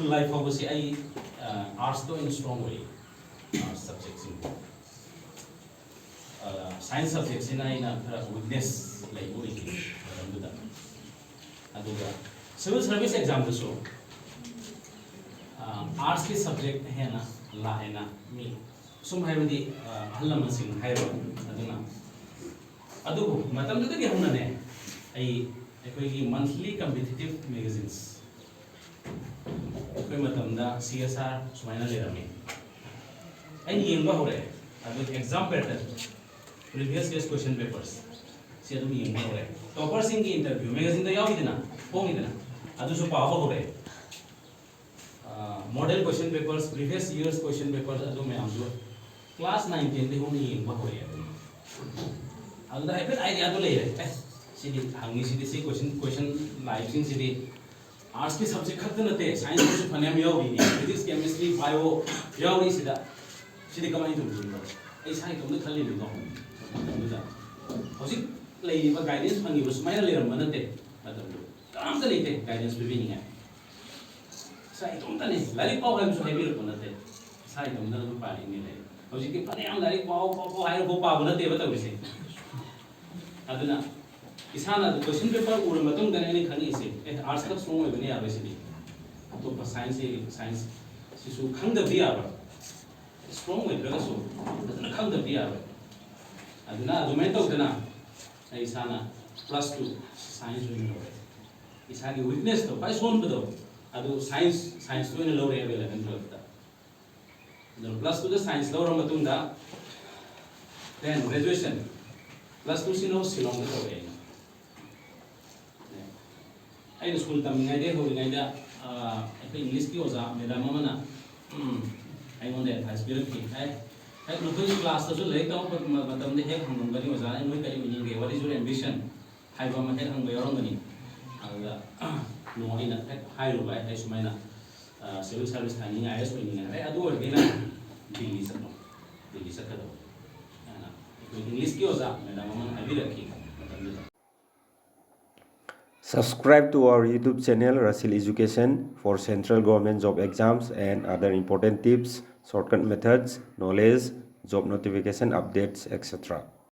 School life फाउबसे आई arts तो इन स्ट्रॉन्ग हुई आर्ट्स सब्जेक्ट सिंह साइंस सब्जेक्ट सिना आइना खरा वीकनेस लाइक हुई थी मतमदुदा अदुगा सिविल सर्विस एग्जाम दसो आर्ट्स के सब्जेक्ट है ना ला है ना मी सुम है बदी हल्ला मसिंग है रो अदुना अदुगो मतमदुदा के हमना ने आई अखोई मंथली कॉम्पिटिटिव मैगजीन्स अखोई मतमदा CSR सुमाइना लेरमी आई येंबा होरे अदु exam pattern previous years question papers से अदु येंबा होरे टॉपर सिंह की इंटरव्यू मैगजीन दा याविदना पोंगिदना अदु सु पावा होरे model question papers previous years question papers अदु मैं आमजो क्लास 9 10 दे होनी येंबा होरे अदु दा हेबेट आइडिया तो ले रे सिदी हंगी सिदी से क्वेश्चन लाइफ सिंह सिदी आर्ट्स के सब्जेक्ट खत नते साइंस के फनेम यावि नि फिजिक्स केमिस्ट्री बायो यावि सिदा सिदी कमाई तो बिनो ए साइ तो खल्लि बिनो अदुदा हौजिक लेइबा गाइडेंस फंगिबो सुमाइना लेरम नते मतलब काम त लेते गाइडेंस बिबिनि है साइ तो तने लाइक पाव है सो हेबि रको नते साइ तो न पानी नि ले हौजिक के फनेम लाइक पाव हाय गो पाबो नते बतौसे अदुना इसाना क्वेश्चन पेपर उर मतुंग दने ने खंगी से ए आर्ट्स का स्ट्रांग होबने याबे सिदी तो साइंस सिसु खंग द बिया स्ट्रांग होय द्रगा सो अदुना खंग द बिया अदुना अदुमै तौदना इसाना +2 साइंस विन होय इसागी वीकनेस तो पाइ सोन बदो अदु साइंस तो इन लौरे अबे 11 12 ता द +2 द साइंस लौर मतुंग दा देन ग्रेजुएशन +2 सिनो सिलोंग द तौरे आई स्कूल तमिंगाई दे होरिंगाइदा इंग्लिश की ओजा मैडम अमना आई मोन एडवाइस बिरखि आई नुखै क्लास तसु ले ताव मतम दे हेक हंगंगनि ओजा आई मोय करि मिनिंग गे व्हाट इज योर एम्बिशन हाइबा म हेक हंग यरंगनि आगा नोइना हेक हाइरो बाय आई सुमाइना सिविल सर्विस थानी आईएएस ओइनिंग आई अदु ओरगेना दिल्ली सकदो ana इंग्लिश की ओजा मैडम अमन हाइबिरखि मतम दे Subscribe to our YouTube channel Rasil Education for central government job exams and other important tips, shortcut methods, knowledge, job notification updates, etc.